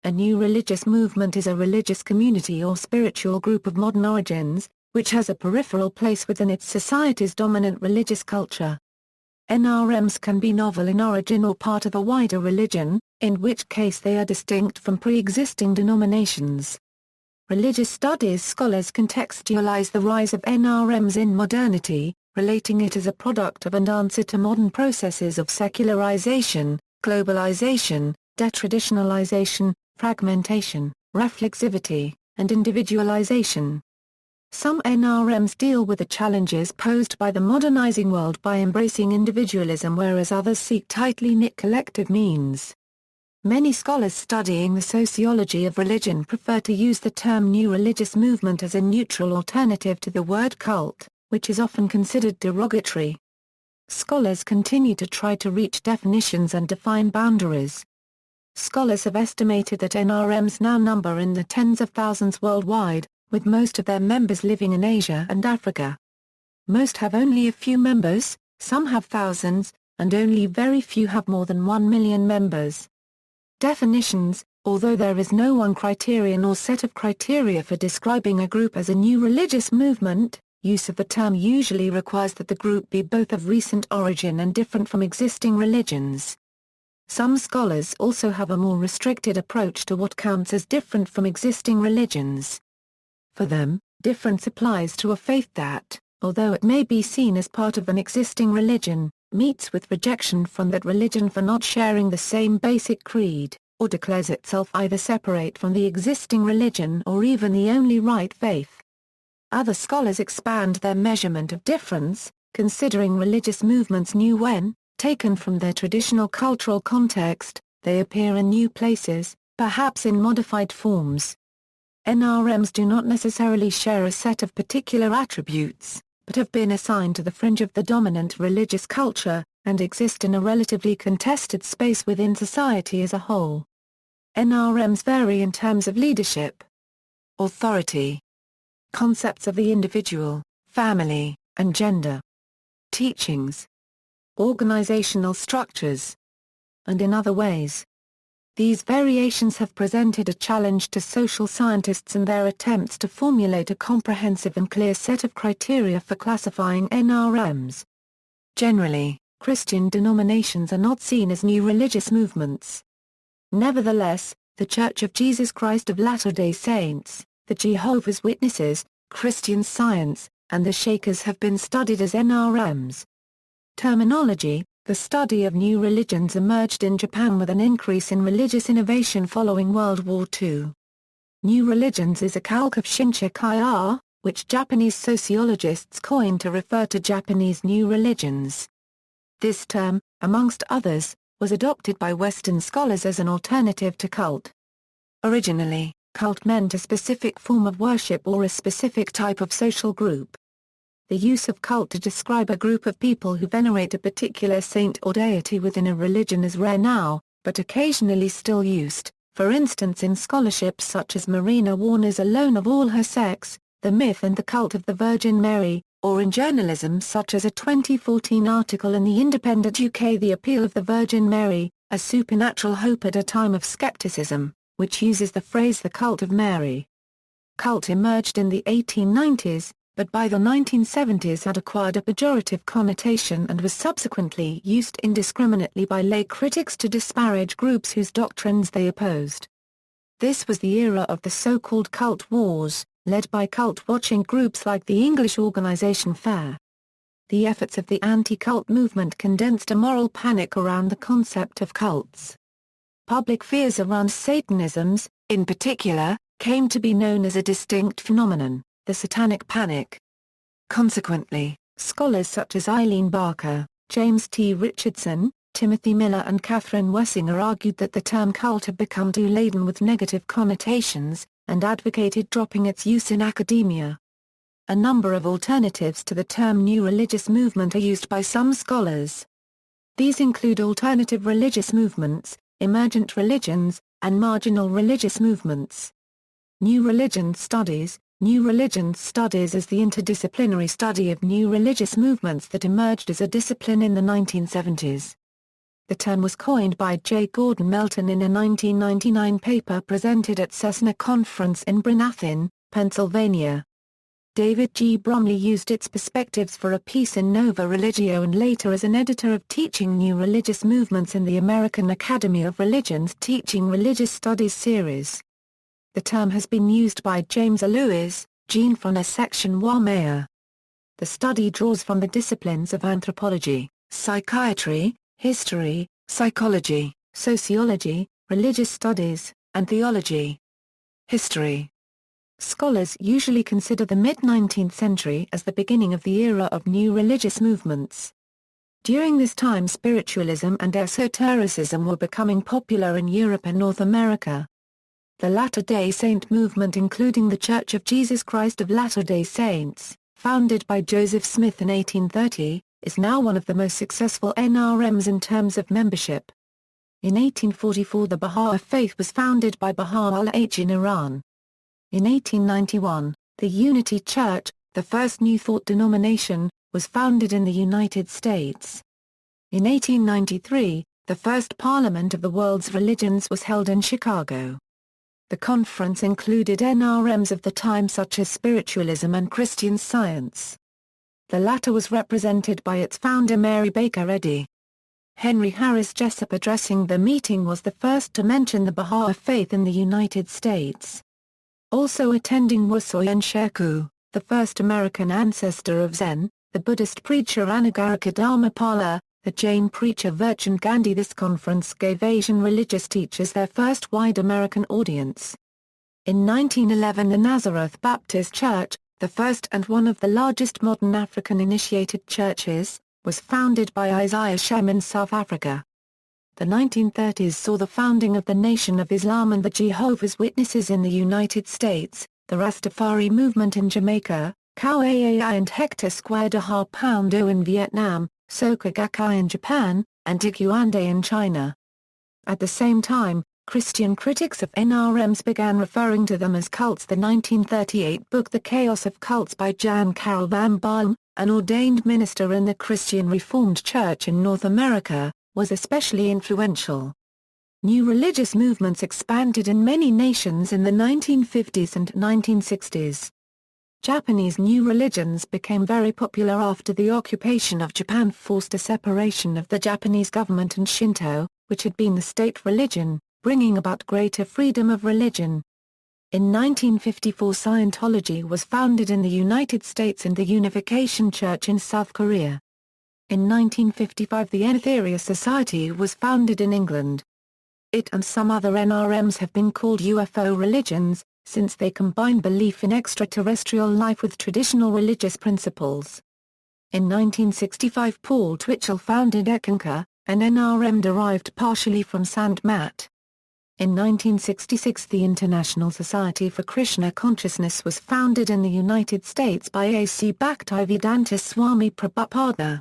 A new religious movement is a religious community or spiritual group of modern origins, which has a peripheral place within its society's dominant religious culture. NRMs can be novel in origin or part of a wider religion, in which case they are distinct from pre-existing denominations. Religious studies scholars contextualize the rise of NRMs in modernity, relating it as a product of and answer to modern processes of secularization, globalization, detraditionalization, fragmentation, reflexivity, and individualization. Some NRMs deal with the challenges posed by the modernizing world by embracing individualism, whereas others seek tightly knit collective means. Many scholars studying the sociology of religion prefer to use the term new religious movement as a neutral alternative to the word cult, which is often considered derogatory. Scholars continue to try to reach definitions and define boundaries. Scholars have estimated that NRMs now number in the tens of thousands worldwide, with most of their members living in Asia and Africa. Most have only a few members, some have thousands, and only very few have more than 1 million members. Definitions: although there is no one criterion or set of criteria for describing a group as a new religious movement, use of the term usually requires that the group be both of recent origin and different from existing religions. Some scholars also have a more restricted approach to what counts as different from existing religions. For them, difference applies to a faith that, although it may be seen as part of an existing religion, meets with rejection from that religion for not sharing the same basic creed, or declares itself either separate from the existing religion or even the only right faith. Other scholars expand their measurement of difference, considering religious movements new when, taken from their traditional cultural context, they appear in new places, perhaps in modified forms. NRMs do not necessarily share a set of particular attributes, but have been assigned to the fringe of the dominant religious culture, and exist in a relatively contested space within society as a whole. NRMs vary in terms of leadership, authority, concepts of the individual, family, and gender, teachings, organizational structures, and in other ways. These variations have presented a challenge to social scientists in their attempts to formulate a comprehensive and clear set of criteria for classifying NRMs. Generally, Christian denominations are not seen as new religious movements. Nevertheless, the Church of Jesus Christ of Latter-day Saints, the Jehovah's Witnesses, Christian Science, and the Shakers have been studied as NRMs. Terminology: the study of new religions emerged in Japan with an increase in religious innovation following World War II. New religions is a calque of Shinchekai-a, which Japanese sociologists coined to refer to Japanese new religions. This term, amongst others, was adopted by Western scholars as an alternative to cult. Originally, cult meant a specific form of worship or a specific type of social group. The use of cult to describe a group of people who venerate a particular saint or deity within a religion is rare now, but occasionally still used, for instance in scholarships such as Marina Warner's Alone of All Her Sex, The Myth and the Cult of the Virgin Mary, or in journalism such as a 2014 article in The Independent UK The Appeal of the Virgin Mary, a supernatural hope at a time of skepticism, which uses the phrase the cult of Mary. Cult emerged in the 1890s, but by the 1970s had acquired a pejorative connotation and was subsequently used indiscriminately by lay critics to disparage groups whose doctrines they opposed. This was the era of the so-called cult wars, led by cult-watching groups like the English organisation FAIR. The efforts of the anti-cult movement condensed a moral panic around the concept of cults. Public fears around Satanisms, in particular, came to be known as a distinct phenomenon, the Satanic Panic. Consequently, scholars such as Eileen Barker, James T. Richardson, Timothy Miller and Catherine Wessinger argued that the term cult had become too laden with negative connotations, and advocated dropping its use in academia. A number of alternatives to the term new religious movement are used by some scholars. These include alternative religious movements, emergent religions, and marginal religious movements. New religion studies is the interdisciplinary study of new religious movements that emerged as a discipline in the 1970s. The term was coined by J. Gordon Melton in a 1999 paper presented at Cessna Conference in Brynaffin, Pennsylvania. David G. Bromley used its perspectives for a piece in Nova Religio and later as an editor of Teaching New Religious Movements in the American Academy of Religion's Teaching Religious Studies series. The term has been used by James A. Lewis, Jean from a section Wameya. The study draws from the disciplines of anthropology, psychiatry, history, psychology, sociology, religious studies, and theology. History. Scholars usually consider the mid-19th century as the beginning of the era of new religious movements. During this time spiritualism and esotericism were becoming popular in Europe and North America. The Latter-day Saint movement, including the Church of Jesus Christ of Latter-day Saints, founded by Joseph Smith in 1830, is now one of the most successful NRMs in terms of membership. In 1844 the Baha'i Faith was founded by Baha'u'llah in Iran. In 1891, the Unity Church, the first New Thought denomination, was founded in the United States. In 1893, the first Parliament of the World's Religions was held in Chicago. The conference included NRMs of the time such as Spiritualism and Christian Science. The latter was represented by its founder Mary Baker Eddy. Henry Harris Jessup addressing the meeting was the first to mention the Baha'i Faith in the United States. Also attending was Soyen Sheku, the first American ancestor of Zen, the Buddhist preacher Anagarika Dharmapala, the Jain preacher Virchand Gandhi. This conference gave Asian religious teachers their first wide American audience. In 1911 the Nazareth Baptist Church, the first and one of the largest modern African-initiated churches, was founded by Isaiah Shem in South Africa. The 1930s saw the founding of the Nation of Islam and the Jehovah's Witnesses in the United States, the Rastafari movement in Jamaica, Kauai and Hector Square de Harpoundo in Vietnam, Soka Gakkai in Japan, and Tiguande in China. At the same time, Christian critics of NRMs began referring to them as cults. The 1938 book The Chaos of Cults by Jan Karel van Baarle, an ordained minister in the Christian Reformed Church in North America, was especially influential. New religious movements expanded in many nations in the 1950s and 1960s. Japanese new religions became very popular after the occupation of Japan forced a separation of the Japanese government and Shinto, which had been the state religion, bringing about greater freedom of religion. In 1954 Scientology was founded in the United States and the Unification Church in South Korea. In 1955 the Entheria Society was founded in England. It and some other NRMs have been called UFO religions, since they combine belief in extraterrestrial life with traditional religious principles. In 1965 Paul Twitchell founded Eckankar, an NRM derived partially from Sant Mat. In 1966 the International Society for Krishna Consciousness was founded in the United States by A.C. Bhaktivedanta Swami Prabhupada.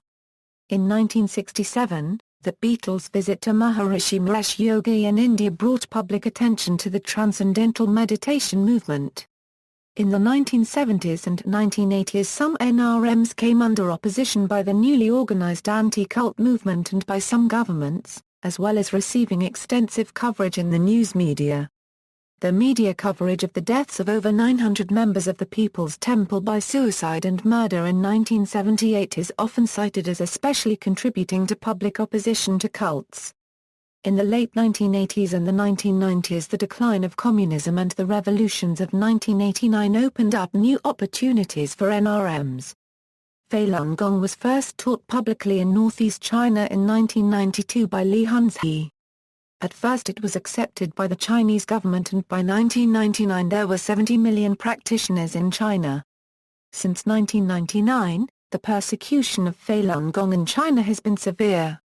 In 1967, the Beatles' visit to Maharishi Mahesh Yogi in India brought public attention to the transcendental meditation movement. In the 1970s and 1980s some NRMs came under opposition by the newly organized anti-cult movement and by some governments, as well as receiving extensive coverage in the news media. The media coverage of the deaths of over 900 members of the People's Temple by suicide and murder in 1978 is often cited as especially contributing to public opposition to cults. In the late 1980s and the 1990s the decline of communism and the revolutions of 1989 opened up new opportunities for NRMs. Falun Gong was first taught publicly in northeast China in 1992 by Li Hunzi. At first it was accepted by the Chinese government and by 1999 there were 70 million practitioners in China. Since 1999, the persecution of Falun Gong in China has been severe.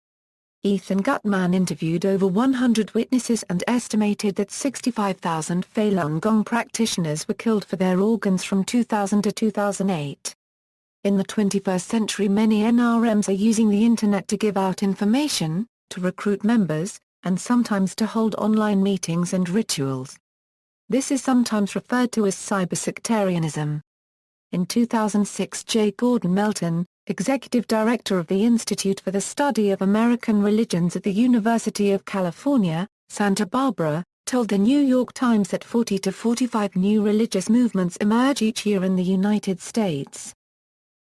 Ethan Gutman interviewed over 100 witnesses and estimated that 65,000 Falun Gong practitioners were killed for their organs from 2000 to 2008. In the 21st century many NRMs are using the Internet to give out information, to recruit members, and sometimes to hold online meetings and rituals. This is sometimes referred to as cybersectarianism. In 2006 J. Gordon Melton, executive director of the Institute for the Study of American Religions at the University of California, Santa Barbara, told the New York Times that 40 to 45 new religious movements emerge each year in the United States.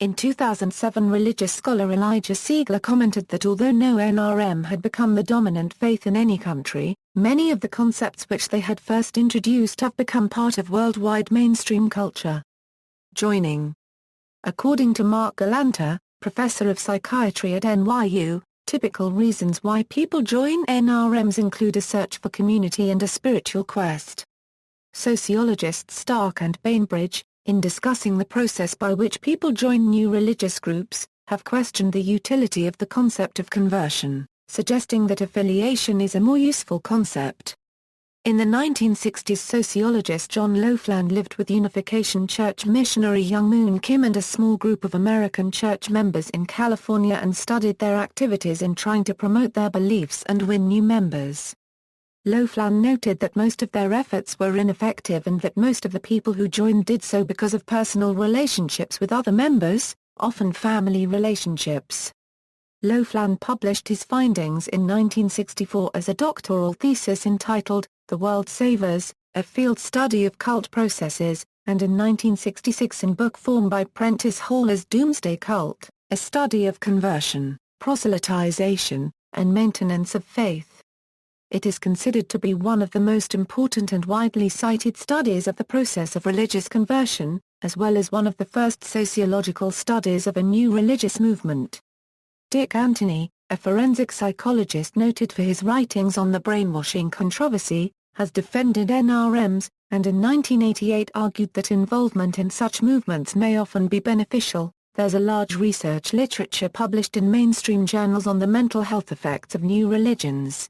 In 2007, religious scholar Elijah Siegler commented that although no NRM had become the dominant faith in any country, many of the concepts which they had first introduced have become part of worldwide mainstream culture. Joining. According to Mark Galanta, professor of psychiatry at NYU, typical reasons why people join NRMs include a search for community and a spiritual quest. Sociologists Stark and Bainbridge, in discussing the process by which people join new religious groups, have questioned the utility of the concept of conversion, suggesting that affiliation is a more useful concept. In the 1960s, sociologist John Loughlin lived with Unification Church missionary Young Moon Kim and a small group of American church members in California and studied their activities in trying to promote their beliefs and win new members. Loughlin noted that most of their efforts were ineffective and that most of the people who joined did so because of personal relationships with other members, often family relationships. Loughlin published his findings in 1964 as a doctoral thesis entitled, The World Savers, a Field Study of Cult Processes, and in 1966 in book form by Prentice Hall as Doomsday Cult, a Study of Conversion, Proselytization, and Maintenance of Faith. It is considered to be one of the most important and widely cited studies of the process of religious conversion, as well as one of the first sociological studies of a new religious movement. Dick Anthony, a forensic psychologist noted for his writings on the brainwashing controversy, has defended NRMs, and in 1988 argued that involvement in such movements may often be beneficial. There's a large research literature published in mainstream journals on the mental health effects of new religions.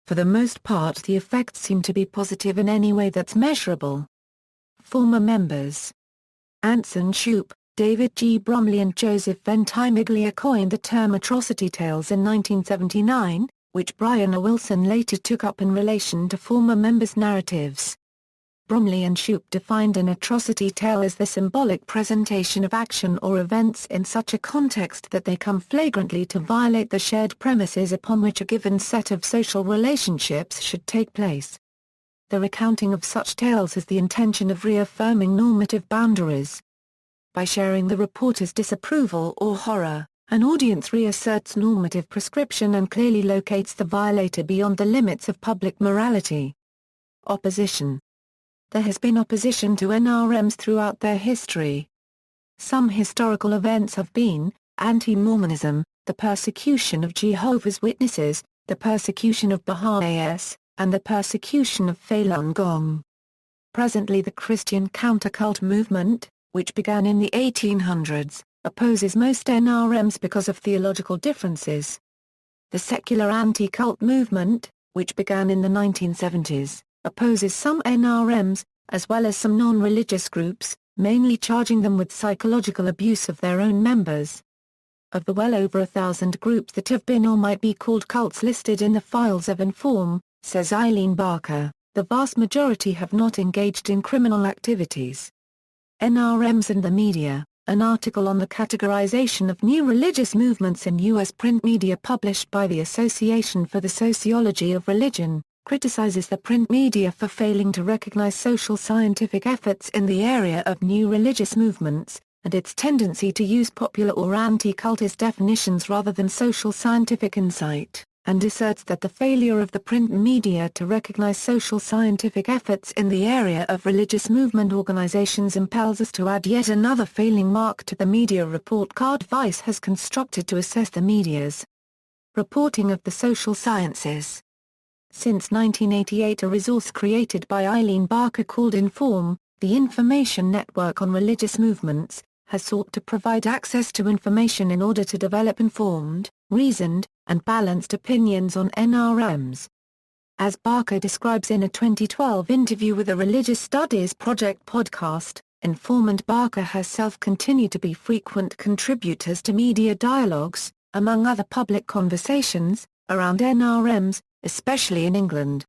For the most part, the effects seem to be positive in any way that's measurable. Former members Anson Shoup, David G. Bromley and Joseph Ventimiglia coined the term atrocity tales in 1979, which Brian A. Wilson later took up in relation to former members' narratives. Bromley and Shoup defined an atrocity tale as the symbolic presentation of action or events in such a context that they come flagrantly to violate the shared premises upon which a given set of social relationships should take place. The recounting of such tales has the intention of reaffirming normative boundaries. By sharing the reporter's disapproval or horror, an audience reasserts normative prescription and clearly locates the violator beyond the limits of public morality. Opposition. There has been opposition to NRMs throughout their history. Some historical events have been, anti-Mormonism, the persecution of Jehovah's Witnesses, the persecution of Baha'is, and the persecution of Falun Gong. Presently the Christian countercult movement, which began in the 1800s, opposes most NRMs because of theological differences. The secular anti-cult movement, which began in the 1970s, opposes some NRMs, as well as some non-religious groups, mainly charging them with psychological abuse of their own members. Of the well over 1,000 groups that have been or might be called cults listed in the files of Inform, says Eileen Barker, the vast majority have not engaged in criminal activities. NRMs and the Media, an article on the categorization of new religious movements in U.S. print media published by the Association for the Sociology of Religion, criticizes the print media for failing to recognize social scientific efforts in the area of new religious movements, and its tendency to use popular or anti-cultist definitions rather than social scientific insight, and asserts that the failure of the print media to recognize social scientific efforts in the area of religious movement organizations impels us to add yet another failing mark to the media report card Vice has constructed to assess the media's reporting of the social sciences. Since 1988, a resource created by Eileen Barker called Inform, the Information Network on Religious Movements, has sought to provide access to information in order to develop informed, reasoned, and balanced opinions on NRMs. As Barker describes in a 2012 interview with the Religious Studies Project podcast, Inform and Barker herself continue to be frequent contributors to media dialogues, among other public conversations, around NRMs, especially in England.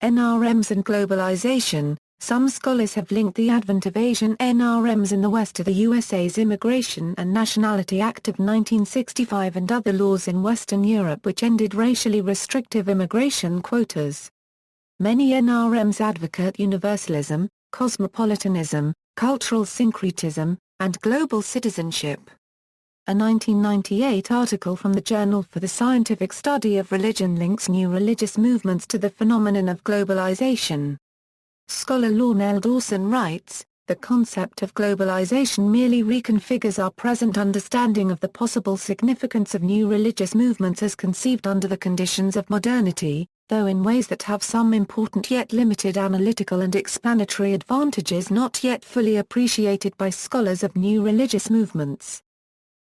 NRMs and Globalization, Some scholars have linked the advent of Asian NRMs in the West to the USA's Immigration and Nationality Act of 1965 and other laws in Western Europe which ended racially restrictive immigration quotas. Many NRMs advocate universalism, cosmopolitanism, cultural syncretism, and global citizenship. A 1998 article from the Journal for the Scientific Study of Religion links new religious movements to the phenomenon of globalization. Scholar Lorne L. Dawson writes, "The concept of globalization merely reconfigures our present understanding of the possible significance of new religious movements as conceived under the conditions of modernity, though in ways that have some important yet limited analytical and explanatory advantages not yet fully appreciated by scholars of new religious movements."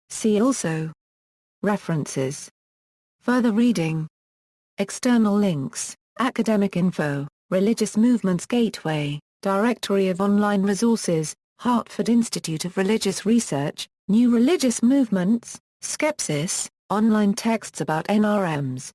See also. References. Further reading. External links, academic info, Religious Movements Gateway, Directory of Online Resources, Hartford Institute of Religious Research, New Religious Movements, Skepsis, online texts about NRMs.